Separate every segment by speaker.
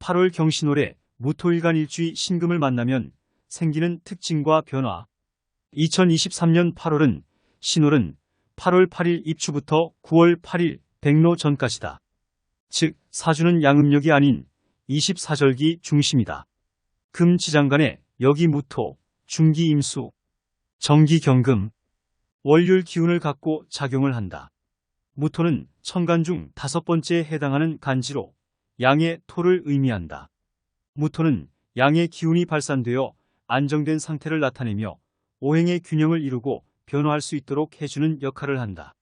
Speaker 1: 8월 경신월에 무토일간일주의 신금을 만나면 생기는 특징과 변화. 2023년 8월은 신월은 8월 8일 입추부터 9월 8일 백로 전까지다. 즉 사주는 양음력이 아닌 24절기 중심이다. 금지장간에 여기 무토, 중기 임수, 정기 경금, 월요일 기운을 갖고 작용을 한다. 무토는 천간 중 5번째에 해당하는 간지로 양의 토를 의미한다. 무토는 양의 기운이 발산되어 안정된 상태를 나타내며 오행의 균형을 이루고 변화할 수 있도록 해주는 역할을 한다.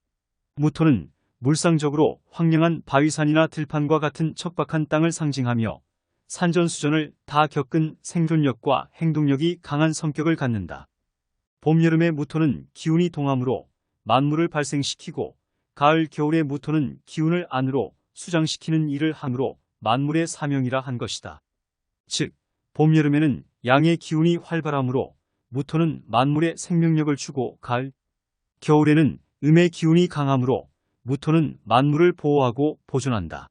Speaker 1: 무토는 물상적으로 황량한 바위산이나 들판과 같은 척박한 땅을 상징하며 산전수전을 다 겪은 생존력과 행동력이 강한 성격을 갖는다. 봄, 여름의 무토는 기운이 동함으로 만물을 발생시키고 가을, 겨울의 무토는 기운을 안으로 수장시키는 일을 함으로 만물의 사명이라 한 것이다. 즉, 봄, 여름에는 양의 기운이 활발하므로 무토는 만물의 생명력을 주고 가을, 겨울에는 음의 기운이 강하므로 무토는 만물을 보호하고 보존한다.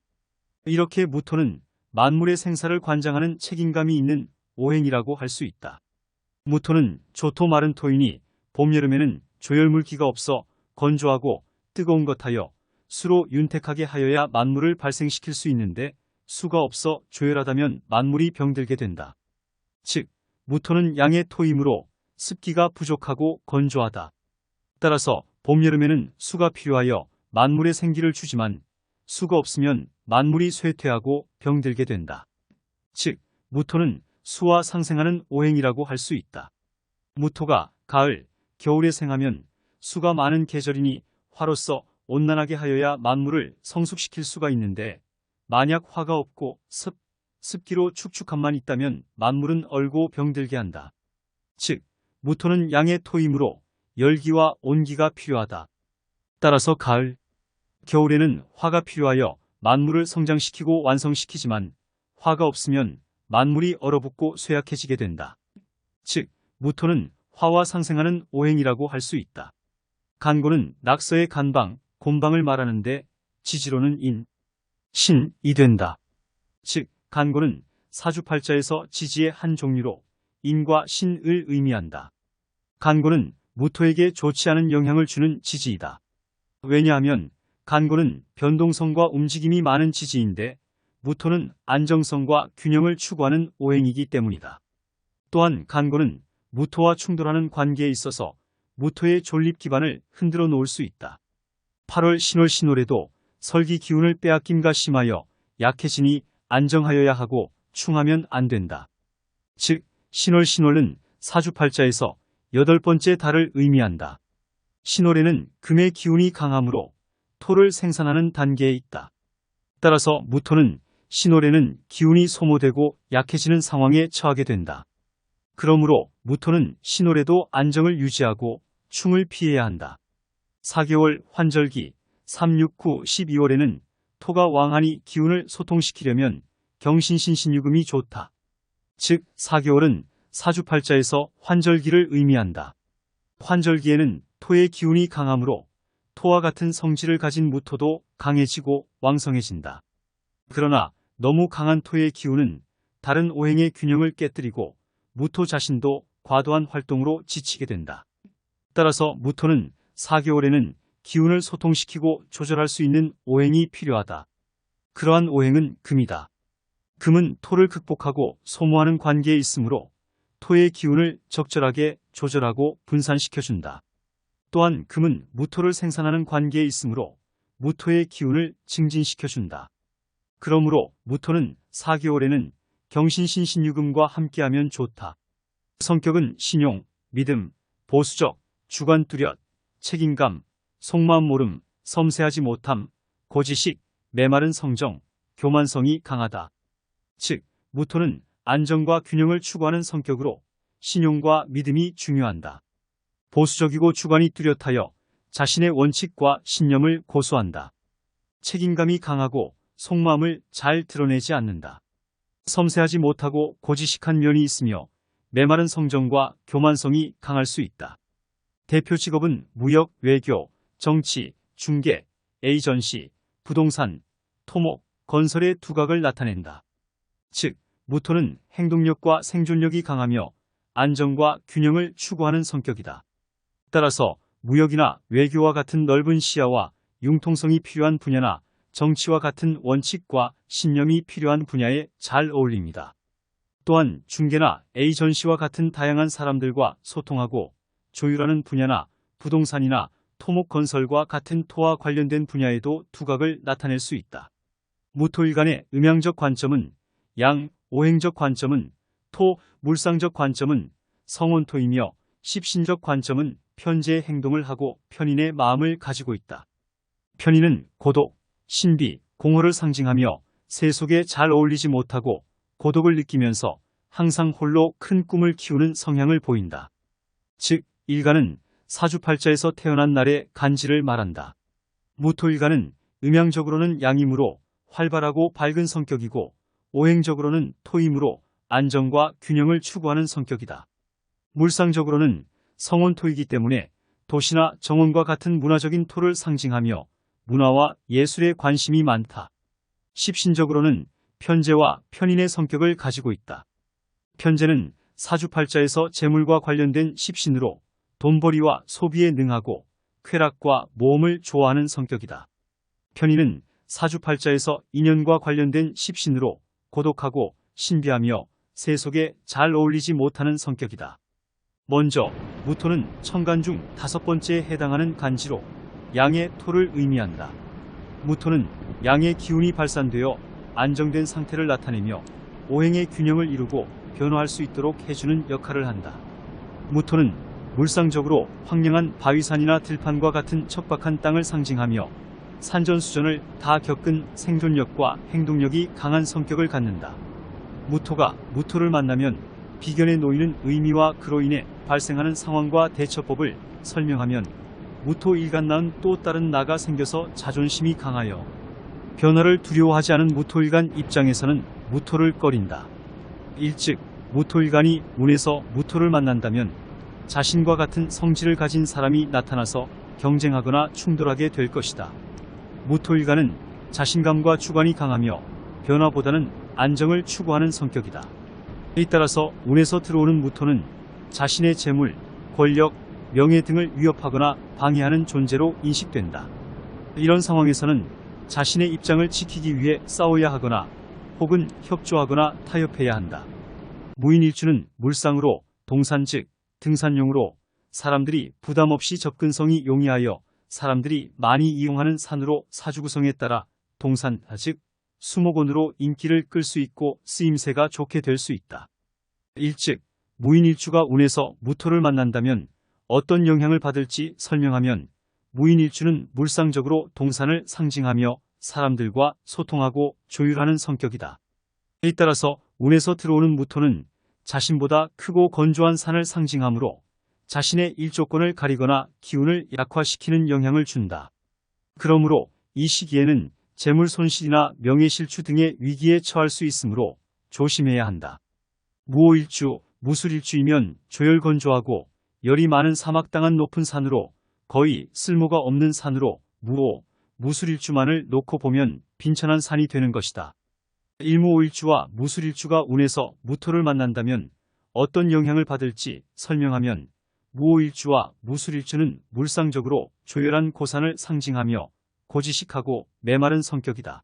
Speaker 1: 이렇게 무토는 만물의 생사를 관장하는 책임감이 있는 오행이라고 할 수 있다. 무토는 조토 마른 토이니 봄, 여름에는 조열물기가 없어 건조하고 뜨거운 것하여 수로 윤택하게 하여야 만물을 발생시킬 수 있는데 수가 없어 조열하다면 만물이 병들게 된다. 즉, 무토는 양의 토이므로 습기가 부족하고 건조하다. 따라서 봄, 여름에는 수가 필요하여 만물의 생기를 주지만 수가 없으면 만물이 쇠퇴하고 병들게 된다. 즉, 무토는 수와 상생하는 오행이라고 할 수 있다. 무토가 가을, 겨울에 생하면 수가 많은 계절이니 화로서 온난하게 하여야 만물을 성숙시킬 수가 있는데 만약 화가 없고 습기로 축축함만 있다면 만물은 얼고 병들게 한다. 즉, 무토는 양의 토이므로 열기와 온기가 필요하다. 따라서 가을, 겨울에는 화가 필요하여 만물을 성장시키고 완성시키지만 화가 없으면 만물이 얼어붙고 쇠약해지게 된다. 즉, 무토는 화와 상생하는 오행이라고 할 수 있다. 간고는 낙서의 간방, 곤방을 말하는데 지지로는 인, 신이 된다. 즉, 간고는 사주팔자에서 지지의 한 종류로 인과 신을 의미한다. 간고는 무토에게 좋지 않은 영향을 주는 지지이다. 왜냐하면 간고는 변동성과 움직임이 많은 지지인데 무토는 안정성과 균형을 추구하는 오행이기 때문이다. 또한 간고는 무토와 충돌하는 관계에 있어서 무토의 존립 기반을 흔들어 놓을 수 있다. 8월 신월 신월에도 설기 기운을 빼앗김과 심하여 약해지니 안정하여야 하고 충하면 안 된다. 즉, 신월 신월은 사주팔자에서 8번째 달을 의미한다. 신월에는 금의 기운이 강하므로 토를 생산하는 단계에 있다. 따라서 무토는 신월에는 기운이 소모되고 약해지는 상황에 처하게 된다. 그러므로 무토는 신월에도 안정을 유지하고 충을 피해야 한다. 4개월 환절기 3, 6, 9, 12월에는 토가 왕하니 기운을 소통시키려면 경신신신유금이 좋다. 즉, 4개월은 사주팔자에서 환절기를 의미한다. 환절기에는 토의 기운이 강하므로 토와 같은 성질을 가진 무토도 강해지고 왕성해진다. 그러나 너무 강한 토의 기운은 다른 오행의 균형을 깨뜨리고 무토 자신도 과도한 활동으로 지치게 된다. 따라서 무토는 4개월에는 기운을 소통시키고 조절할 수 있는 오행이 필요하다. 그러한 오행은 금이다. 금은 토를 극복하고 소모하는 관계에 있으므로 토의 기운을 적절하게 조절하고 분산시켜준다. 또한 금은 무토를 생산하는 관계에 있으므로 무토의 기운을 증진시켜준다. 그러므로 무토는 4개월에는 경신신신유금과 함께하면 좋다. 성격은 신용, 믿음, 보수적, 주관 뚜렷, 책임감, 속마음 모름, 섬세하지 못함, 고지식, 메마른 성정, 교만성이 강하다. 즉, 무토는 안정과 균형을 추구하는 성격으로 신용과 믿음이 중요한다. 보수적이고 주관이 뚜렷하여 자신의 원칙과 신념을 고수한다. 책임감이 강하고 속마음을 잘 드러내지 않는다. 섬세하지 못하고 고지식한 면이 있으며 메마른 성정과 교만성이 강할 수 있다. 대표 직업은 무역, 외교, 정치, 중개, 에이전시, 부동산, 토목, 건설의 두각을 나타낸다. 즉, 무토는 행동력과 생존력이 강하며 안정과 균형을 추구하는 성격이다. 따라서 무역이나 외교와 같은 넓은 시야와 융통성이 필요한 분야나 정치와 같은 원칙과 신념이 필요한 분야에 잘 어울립니다. 또한 중개나 에이전시와 같은 다양한 사람들과 소통하고 조율하는 분야나 부동산이나 토목건설과 같은 토와 관련된 분야에도 두각을 나타낼 수 있다. 무토일간의 음양적 관점은 양, 오행적 관점은 토, 물상적 관점은 성원토이며 십신적 관점은 편재의 행동을 하고 편인의 마음을 가지고 있다. 편인은 고독, 신비, 공허를 상징하며 세속에 잘 어울리지 못하고 고독을 느끼면서 항상 홀로 큰 꿈을 키우는 성향을 보인다. 즉, 일간은 사주팔자에서 태어난 날의 간지를 말한다. 무토일간은 음양적으로는 양이므로 활발하고 밝은 성격이고 오행적으로는 토이므로 안정과 균형을 추구하는 성격이다. 물상적으로는 성원토이기 때문에 도시나 정원과 같은 문화적인 토를 상징하며 문화와 예술에 관심이 많다. 십신적으로는 편재와 편인의 성격을 가지고 있다. 편재는 사주팔자에서 재물과 관련된 십신으로 돈벌이와 소비에 능하고 쾌락과 모험을 좋아하는 성격이다. 편인은 사주팔자에서 인연과 관련된 십신으로 고독하고 신비하며 세속에 잘 어울리지 못하는 성격이다. 먼저 무토는 천간 중 5번째에 해당하는 간지로 양의 토를 의미한다. 무토는 양의 기운이 발산되어 안정된 상태를 나타내며 오행의 균형을 이루고 변화할 수 있도록 해주는 역할을 한다. 무토는 물상적으로 황량한 바위산이나 들판과 같은 척박한 땅을 상징하며 산전수전을 다 겪은 생존력과 행동력이 강한 성격을 갖는다. 무토가 무토를 만나면 비견에 놓이는 의미와 그로 인해 발생하는 상황과 대처법을 설명하면 무토 일간 낳은 또 다른 나가 생겨서 자존심이 강하여 변화를 두려워하지 않은 무토일간 입장에서는 무토를 꺼린다. 일즉 무토일간이 운에서 무토를 만난다면 자신과 같은 성질을 가진 사람이 나타나서 경쟁하거나 충돌하게 될 것이다. 무토일간은 자신감과 주관이 강하며 변화보다는 안정을 추구하는 성격이다. 이에 따라서 운에서 들어오는 무토는 자신의 재물, 권력, 명예 등을 위협하거나 방해하는 존재로 인식된다. 이런 상황에서는 자신의 입장을 지키기 위해 싸워야 하거나 혹은 협조하거나 타협해야 한다. 무인일주는 물상으로 동산 즉 등산용으로 사람들이 부담 없이 접근성이 용이하여 사람들이 많이 이용하는 산으로 사주구성에 따라 동산 즉 수목원으로 인기를 끌 수 있고 쓰임새가 좋게 될 수 있다. 일즉 무인일주가 운에서 무토를 만난다면 어떤 영향을 받을지 설명하면 무인일주는 물상적으로 동산을 상징하며 사람들과 소통하고 조율하는 성격이다. 이에 따라서 운에서 들어오는 무토는 자신보다 크고 건조한 산을 상징하므로 자신의 일조권을 가리거나 기운을 약화시키는 영향을 준다. 그러므로 이 시기에는 재물 손실이나 명예실추 등의 위기에 처할 수 있으므로 조심해야 한다. 무오일주, 무술일주이면 조열건조하고 열이 많은 사막 땅한 높은 산으로 거의 쓸모가 없는 산으로 무오, 무술일주만을 놓고 보면 빈천한 산이 되는 것이다. 일무오일주와 무술일주가 운에서 무토를 만난다면 어떤 영향을 받을지 설명하면 무오일주와 무술일주는 물상적으로 조열한 고산을 상징하며 고지식하고 메마른 성격이다.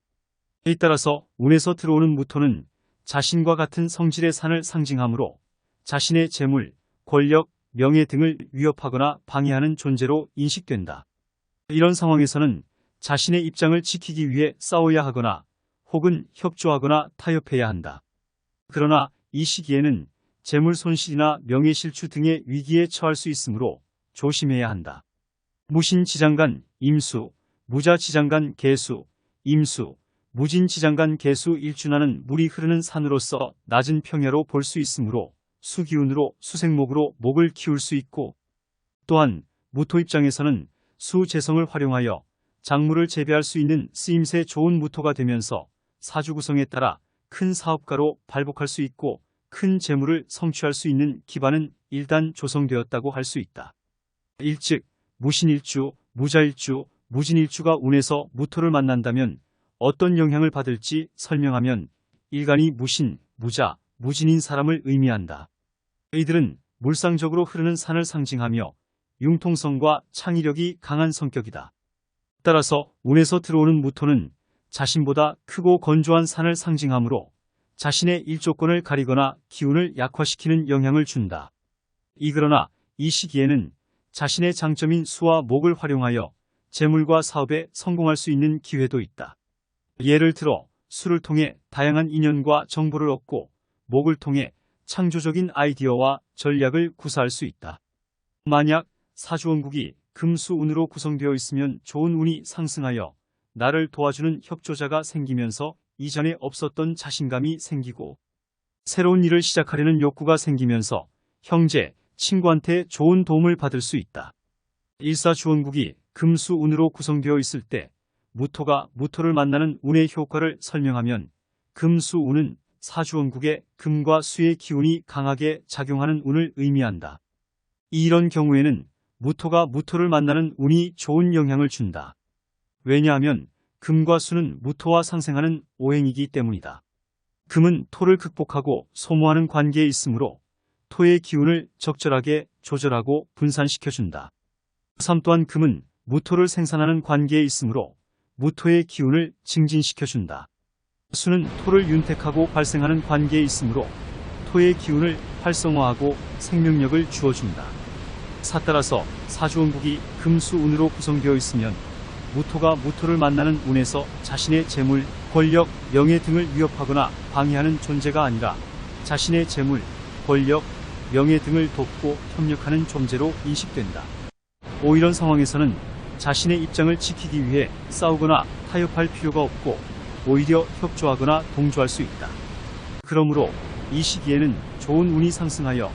Speaker 1: 이에 따라서 운에서 들어오는 무토는 자신과 같은 성질의 산을 상징하므로 자신의 재물, 권력, 명예 등을 위협하거나 방해하는 존재로 인식된다. 이런 상황에서는 자신의 입장을 지키기 위해 싸워야 하거나 혹은 협조하거나 타협해야 한다. 그러나 이 시기에는 재물 손실이나 명예실추 등의 위기에 처할 수 있으므로 조심해야 한다. 무신지장간 임수, 무자지장간 계수, 임수, 무진지장간 계수 일주나는 물이 흐르는 산으로서 낮은 평야로 볼 수 있으므로 수기운으로 수생목으로 목을 키울 수 있고 또한 무토 입장에서는 수재성을 활용하여 작물을 재배할 수 있는 쓰임새 좋은 무토가 되면서 사주 구성에 따라 큰 사업가로 발복할 수 있고 큰 재물을 성취할 수 있는 기반은 일단 조성되었다고 할 수 있다. 일즉 무신일주, 무자일주, 무진일주가 운에서 무토를 만난다면 어떤 영향을 받을지 설명하면 일간이 무신, 무자, 무진인 사람을 의미한다. 이들은 물상적으로 흐르는 산을 상징하며 융통성과 창의력이 강한 성격이다. 따라서 운에서 들어오는 무토는 자신보다 크고 건조한 산을 상징하므로 자신의 일조권을 가리거나 기운을 약화시키는 영향을 준다. 그러나 이 시기에는 자신의 장점인 수와 목을 활용하여 재물과 사업에 성공할 수 있는 기회도 있다. 예를 들어 수를 통해 다양한 인연과 정보를 얻고 목을 통해 창조적인 아이디어와 전략을 구사할 수 있다. 만약 사주원국이 금수운으로 구성되어 있으면 좋은 운이 상승하여 나를 도와주는 협조자가 생기면서 이전에 없었던 자신감이 생기고 새로운 일을 시작하려는 욕구가 생기면서 형제, 친구한테 좋은 도움을 받을 수 있다. 일사주원국이 금수운으로 구성되어 있을 때 무토가 무토를 만나는 운의 효과를 설명하면 금수운은 사주원국의 금과 수의 기운이 강하게 작용하는 운을 의미한다. 이런 경우에는 무토가 무토를 만나는 운이 좋은 영향을 준다. 왜냐하면 금과 수는 무토와 상생하는 오행이기 때문이다. 금은 토를 극복하고 소모하는 관계에 있으므로 토의 기운을 적절하게 조절하고 분산시켜준다. 삼 또한 금은 무토를 생산하는 관계에 있으므로 무토의 기운을 증진시켜준다. 수는 토를 윤택하고 발생하는 관계에 있으므로 토의 기운을 활성화하고 생명력을 주어준다. 따라서 사주원국이 금수운으로 구성되어 있으면 무토가 무토를 만나는 운에서 자신의 재물, 권력, 명예 등을 위협하거나 방해하는 존재가 아니라 자신의 재물, 권력, 명예 등을 돕고 협력하는 존재로 인식된다. 이런 상황에서는 자신의 입장을 지키기 위해 싸우거나 타협할 필요가 없고 오히려 협조하거나 동조할 수 있다. 그러므로 이 시기에는 좋은 운이 상승하여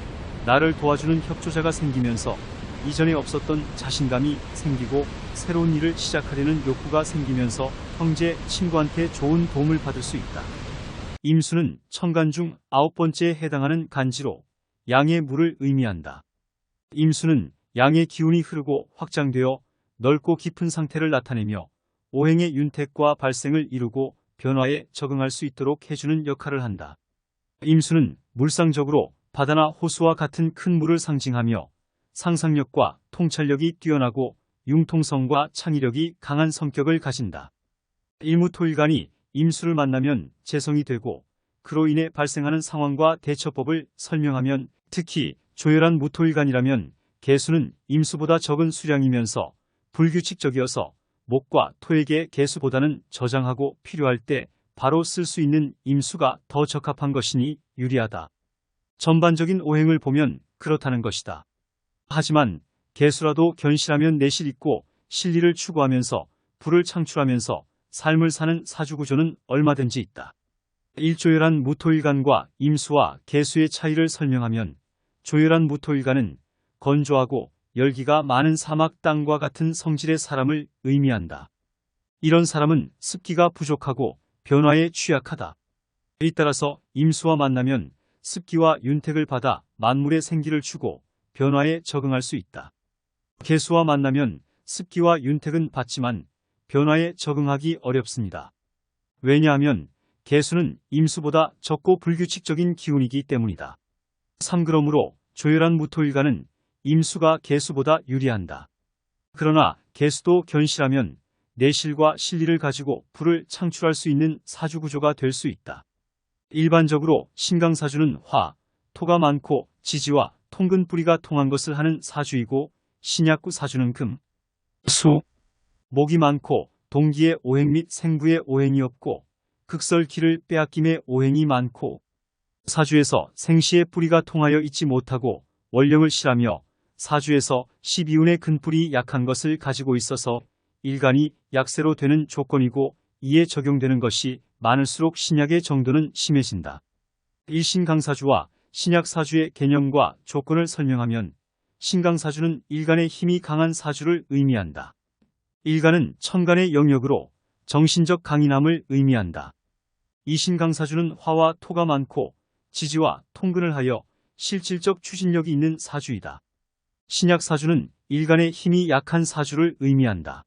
Speaker 1: 나를 도와주는 협조자가 생기면서 이전에 없었던 자신감이 생기고 새로운 일을 시작하려는 욕구가 생기면서 형제, 친구한테 좋은 도움을 받을 수 있다. 임수는 천간 중 9번째에 해당하는 간지로 양의 물을 의미한다. 임수는 양의 기운이 흐르고 확장되어 넓고 깊은 상태를 나타내며 오행의 윤택과 발생을 이루고 변화에 적응할 수 있도록 해주는 역할을 한다. 임수는 물상적으로 바다나 호수와 같은 큰 물을 상징하며 상상력과 통찰력이 뛰어나고 융통성과 창의력이 강한 성격을 가진다. 일무토일간이 임수를 만나면 재성이 되고 그로 인해 발생하는 상황과 대처법을 설명하면 특히 조열한 무토일간이라면 개수는 임수보다 적은 수량이면서 불규칙적이어서 목과 토에게 개수보다는 저장하고 필요할 때 바로 쓸 수 있는 임수가 더 적합한 것이니 유리하다. 전반적인 오행을 보면 그렇다는 것이다. 하지만 개수라도 견실하면 내실 있고 실리를 추구하면서 부를 창출하면서 삶을 사는 사주구조는 얼마든지 있다. 일조열한 무토일간과 임수와 개수의 차이를 설명하면 조열한 무토일간은 건조하고 열기가 많은 사막 땅과 같은 성질의 사람을 의미한다. 이런 사람은 습기가 부족하고 변화에 취약하다. 이에 따라서 임수와 만나면 습기와 윤택을 받아 만물의 생기를 주고 변화에 적응할 수 있다. 개수와 만나면 습기와 윤택은 받지만 변화에 적응하기 어렵습니다. 왜냐하면 개수는 임수보다 적고 불규칙적인 기운이기 때문이다. 그러므로 조열한 무토일간은 임수가 개수보다 유리한다. 그러나 개수도 견실하면 내실과 실리를 가지고 부를 창출할 수 있는 사주구조가 될 수 있다. 일반적으로 신강사주는 화, 토가 많고 지지와 통근 뿌리가 통한 것을 하는 사주이고 신약구 사주는 금, 수, 목이 많고 동기의 오행 및 생부의 오행이 없고 극설기를 빼앗김의 오행이 많고 사주에서 생시의 뿌리가 통하여 있지 못하고 원령을 실하며 사주에서 12운의 근뿌리 약한 것을 가지고 있어서 일간이 약세로 되는 조건이고 이에 적용되는 것이 많을수록 신약의 정도는 심해진다. 일신강사주와 신약사주의 개념과 조건을 설명하면 신강사주는 일간의 힘이 강한 사주를 의미한다. 일간은 천간의 영역으로 정신적 강인함을 의미한다. 이신강사주는 화와 토가 많고 지지와 통근을 하여 실질적 추진력이 있는 사주이다. 신약사주는 일간의 힘이 약한 사주를 의미한다.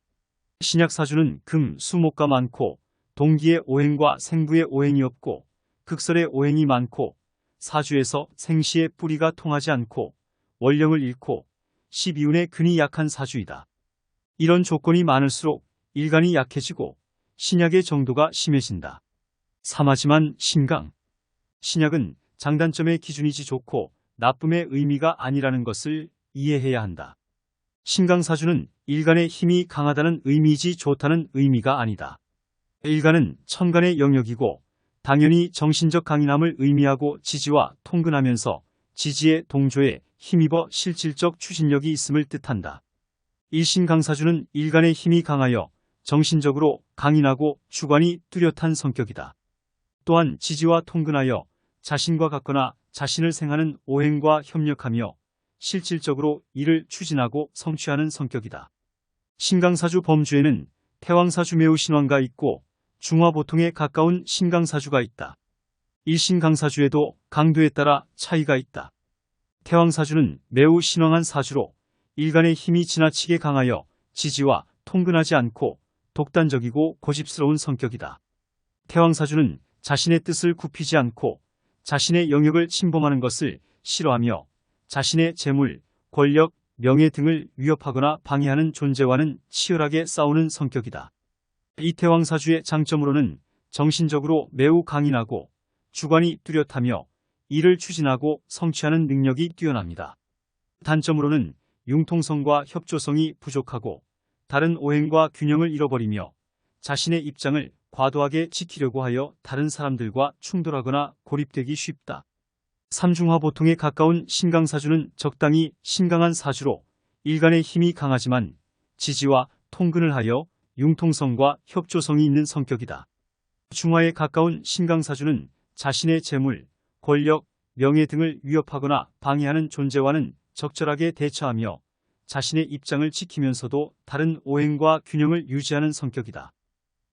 Speaker 1: 신약사주는 금, 수, 목가 많고 동기의 오행과 생부의 오행이 없고 극설에 오행이 많고 사주에서 생시의 뿌리가 통하지 않고 원령을 잃고 12운의 근이 약한 사주이다. 이런 조건이 많을수록 일간이 약해지고 신약의 정도가 심해진다. 3하지만 신강. 신약은 장단점의 기준이지 좋고 나쁨의 의미가 아니라는 것을 이해해야 한다. 신강사주는 일간의 힘이 강하다는 의미이지 좋다는 의미가 아니다. 일간은 천간의 영역이고 당연히 정신적 강인함을 의미하고 지지와 통근하면서 지지의 동조에 힘입어 실질적 추진력이 있음을 뜻한다. 일신강사주는 일간의 힘이 강하여 정신적으로 강인하고 주관이 뚜렷한 성격이다. 또한 지지와 통근하여 자신과 같거나 자신을 생하는 오행과 협력하며 실질적으로 이를 추진하고 성취하는 성격이다. 신강사주 범주에는 태왕사주 매우 신왕가 있고 중화보통에 가까운 신강사주가 있다. 일신강사주에도 강도에 따라 차이가 있다. 태왕사주는 매우 신왕한 사주로 일간의 힘이 지나치게 강하여 지지와 통근하지 않고 독단적이고 고집스러운 성격이다. 태왕사주는 자신의 뜻을 굽히지 않고 자신의 영역을 침범하는 것을 싫어하며 자신의 재물, 권력, 명예 등을 위협하거나 방해하는 존재와는 치열하게 싸우는 성격이다. 이 태왕사주의 장점으로는 정신적으로 매우 강인하고 주관이 뚜렷하며 이를 추진하고 성취하는 능력이 뛰어납니다. 단점으로는 융통성과 협조성이 부족하고 다른 오행과 균형을 잃어버리며 자신의 입장을 과도하게 지키려고 하여 다른 사람들과 충돌하거나 고립되기 쉽다. 삼중화보통에 가까운 신강사주는 적당히 신강한 사주로 일간의 힘이 강하지만 지지와 통근을 하여 융통성과 협조성이 있는 성격이다. 중화에 가까운 신강사주는 자신의 재물, 권력, 명예 등을 위협하거나 방해하는 존재와는 적절하게 대처하며 자신의 입장을 지키면서도 다른 오행과 균형을 유지하는 성격이다.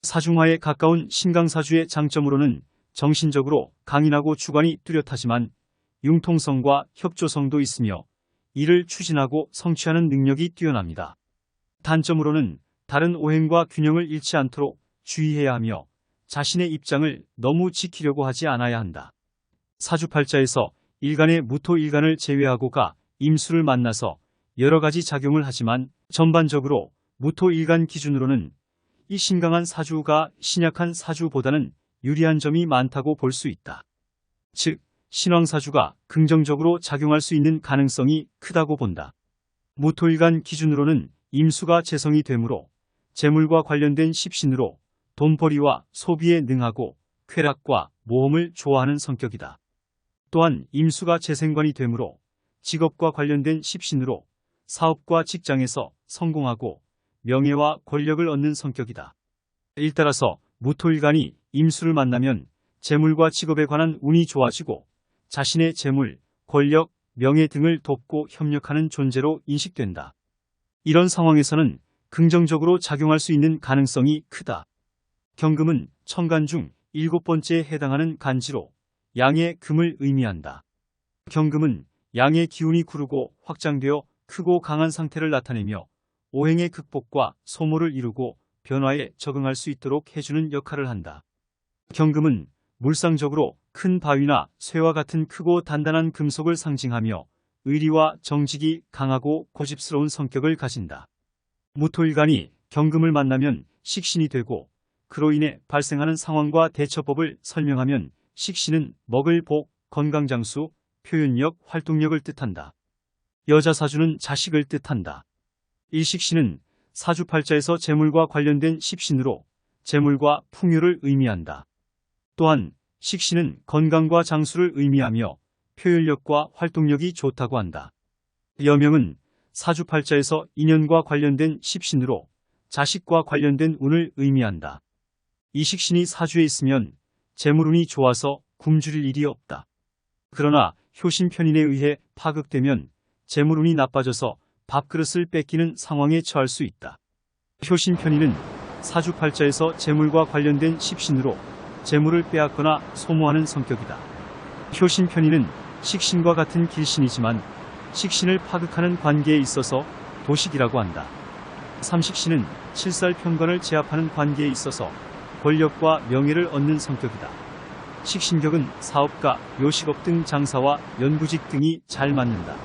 Speaker 1: 사중화에 가까운 신강사주의 장점으로는 정신적으로 강인하고 주관이 뚜렷하지만 융통성과 협조성도 있으며 이를 추진하고 성취하는 능력이 뛰어납니다. 단점으로는 다른 오행과 균형을 잃지 않도록 주의해야 하며 자신의 입장을 너무 지키려고 하지 않아야 한다. 사주팔자에서 일간의 무토일간을 제외하고가 임수를 만나서 여러 가지 작용을 하지만 전반적으로 무토일간 기준으로는 이 신강한 사주가 신약한 사주보다는 유리한 점이 많다고 볼 수 있다. 즉, 신왕사주가 긍정적으로 작용할 수 있는 가능성이 크다고 본다. 무토일간 기준으로는 임수가 재성이 되므로 재물과 관련된 십신으로 돈벌이와 소비에 능하고 쾌락과 모험을 좋아하는 성격이다. 또한 임수가 재생관이 되므로 직업과 관련된 십신으로 사업과 직장에서 성공하고 명예와 권력을 얻는 성격이다. 일따라서 무토일간이 임수를 만나면 재물과 직업에 관한 운이 좋아지고 자신의 재물, 권력, 명예 등을 돕고 협력하는 존재로 인식된다. 이런 상황에서는 긍정적으로 작용할 수 있는 가능성이 크다. 경금은 천간 중 7번째에 해당하는 간지로 양의 금을 의미한다. 경금은 양의 기운이 구르고 확장되어 크고 강한 상태를 나타내며 오행의 극복과 소모를 이루고 변화에 적응할 수 있도록 해주는 역할을 한다. 경금은 물상적으로 큰 바위나 쇠와 같은 크고 단단한 금속을 상징하며 의리와 정직이 강하고 고집스러운 성격을 가진다. 무토일간이 경금을 만나면 식신이 되고 그로 인해 발생하는 상황과 대처법을 설명하면 식신은 먹을 복, 건강장수, 표현력, 활동력을 뜻한다. 여자 사주는 자식을 뜻한다. 일식신은 사주팔자에서 재물과 관련된 십신으로 재물과 풍요를 의미한다. 또한 식신은 건강과 장수를 의미하며 표현력과 활동력이 좋다고 한다. 여명은 사주팔자에서 인연과 관련된 십신으로 자식과 관련된 운을 의미한다. 이 식신이 사주에 있으면 재물운이 좋아서 굶주릴 일이 없다. 그러나 효신편인에 의해 파극되면 재물운이 나빠져서 밥그릇을 뺏기는 상황에 처할 수 있다. 효신편인은 사주팔자에서 재물과 관련된 십신으로 재물을 빼앗거나 소모하는 성격이다. 효신편인은 식신과 같은 길신이지만 식신을 파극하는 관계에 있어서 도식이라고 한다. 삼식신은 칠살편관을 제압하는 관계에 있어서 권력과 명예를 얻는 성격이다. 식신격은 사업가, 요식업 등 장사와 연구직 등이 잘 맞는다.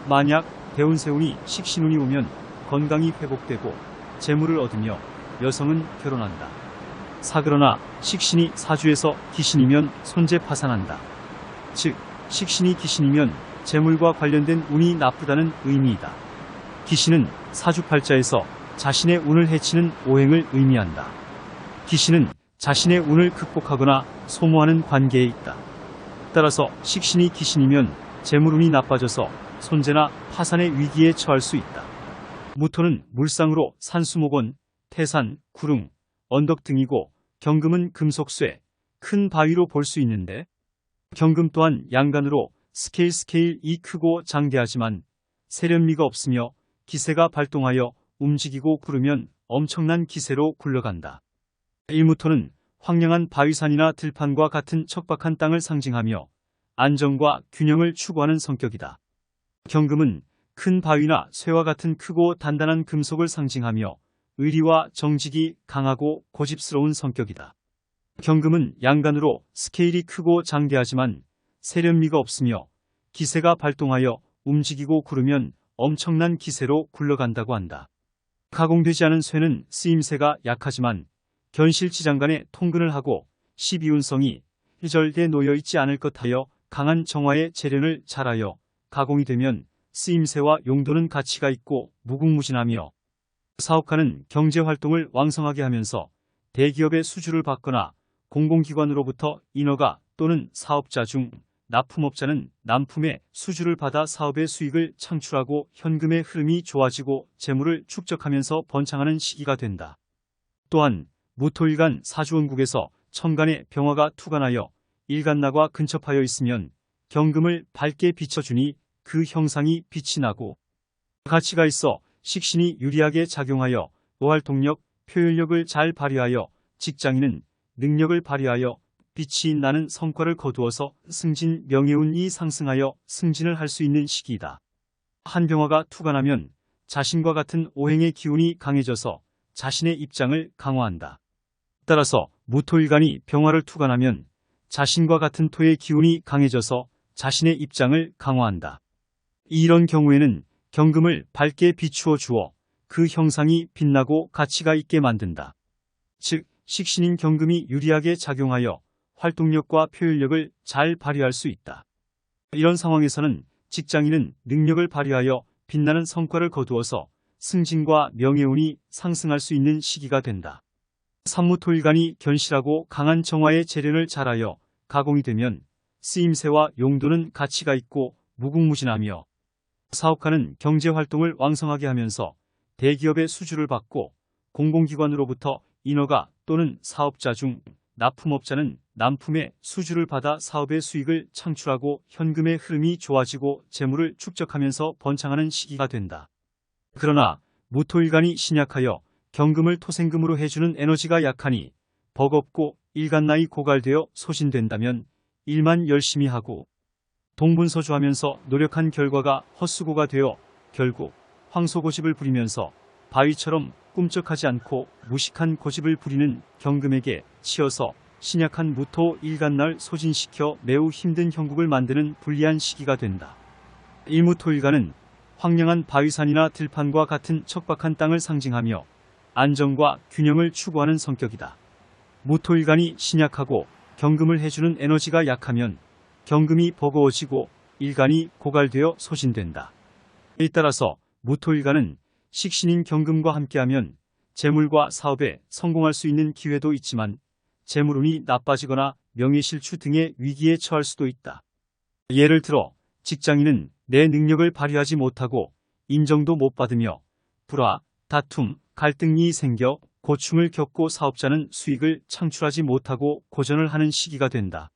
Speaker 1: 만약 대운세운이 식신운이 오면 건강이 회복되고 재물을 얻으며 여성은 결혼한다. 그러나 식신이 사주에서 기신이면 손재 파산한다. 즉, 식신이 기신이면 재물과 관련된 운이 나쁘다는 의미이다. 기신은 사주팔자에서 자신의 운을 해치는 오행을 의미한다. 기신은 자신의 운을 극복하거나 소모하는 관계에 있다. 따라서 식신이 기신이면 재물운이 나빠져서 손재나 파산의 위기에 처할 수 있다. 무토는 물상으로 산수목원, 태산, 구릉, 언덕 등이고 경금은 금속쇠, 큰 바위로 볼 수 있는데 경금 또한 양간으로 스케일이 크고 장대하지만 세련미가 없으며 기세가 발동하여 움직이고 구르면 엄청난 기세로 굴러간다. 일무토는 황량한 바위산이나 들판과 같은 척박한 땅을 상징하며 안정과 균형을 추구하는 성격이다. 경금은 큰 바위나 쇠와 같은 크고 단단한 금속을 상징하며 의리와 정직이 강하고 고집스러운 성격이다. 경금은 양간으로 스케일이 크고 장대하지만 세련미가 없으며 기세가 발동하여 움직이고 구르면 엄청난 기세로 굴러간다고 한다. 가공되지 않은 쇠는 쓰임새가 약하지만 견실지장 간에 통근을 하고 12운성이 절대 놓여있지 않을 것하여 강한 정화의 재련을 잘하여 가공이 되면 쓰임새와 용도는 가치가 있고 무궁무진하며 사업가는 경제활동을 왕성하게 하면서 대기업의 수주를 받거나 공공기관으로부터 인허가 또는 사업자 중 납품업자는 납품의 수주를 받아 사업의 수익을 창출하고 현금의 흐름이 좋아지고 재물을 축적하면서 번창하는 시기가 된다. 또한 무토일간 사주원국에서 천간에 병화가 투간하여 일간나과 근접하여 있으면 경금을 밝게 비춰주니 그 형상이 빛이 나고 가치가 있어 식신이 유리하게 작용하여 활동력, 표현력을 잘 발휘하여 직장인은 능력을 발휘하여 빛이 나는 성과를 거두어서 승진, 명예운이 상승하여 승진을 할 수 있는 시기이다. 한 병화가 투간하면 자신과 같은 오행의 기운이 강해져서 자신의 입장을 강화한다. 따라서 무토일간이 병화를 투간하면 자신과 같은 토의 기운이 강해져서 자신의 입장을 강화한다. 이런 경우에는 경금을 밝게 비추어 주어 그 형상이 빛나고 가치가 있게 만든다. 즉, 식신인 경금이 유리하게 작용하여 활동력과 표현력을 잘 발휘할 수 있다. 이런 상황에서는 직장인은 능력을 발휘하여 빛나는 성과를 거두어서 승진과 명예운이 상승할 수 있는 시기가 된다. 산무토일간이 견실하고 강한 정화의 재련을 잘하여 가공이 되면 쓰임새와 용도는 가치가 있고 무궁무진하며 사업가는 경제활동을 왕성하게 하면서 대기업의 수주를 받고 공공기관으로부터 인허가 또는 사업자 중 납품업자는 납품의 수주를 받아 사업의 수익을 창출하고 현금의 흐름이 좋아지고 재물을 축적하면서 번창하는 시기가 된다. 그러나 무토일간이 신약하여 경금을 토생금으로 해주는 에너지가 약하니 버겁고 일간나이 고갈되어 소진된다면 일만 열심히 하고 동분서주하면서 노력한 결과가 헛수고가 되어 결국 황소고집을 부리면서 바위처럼 꿈쩍하지 않고 무식한 고집을 부리는 경금에게 치여서 신약한 무토 일간날 소진시켜 매우 힘든 형국을 만드는 불리한 시기가 된다. 일무토일간은 황량한 바위산이나 들판과 같은 척박한 땅을 상징하며 안정과 균형을 추구하는 성격이다. 무토일간이 신약하고 경금을 해주는 에너지가 약하면 경금이 버거워지고 일간이 고갈되어 소진된다. 이에 따라서 무토일간은 식신인 경금과 함께하면 재물과 사업에 성공할 수 있는 기회도 있지만 재물운이 나빠지거나 명예실추 등의 위기에 처할 수도 있다. 예를 들어 직장인은 내 능력을 발휘하지 못하고 인정도 못 받으며 불화, 다툼, 갈등이 생겨 고충을 겪고 사업자는 수익을 창출하지 못하고 고전을 하는 시기가 된다.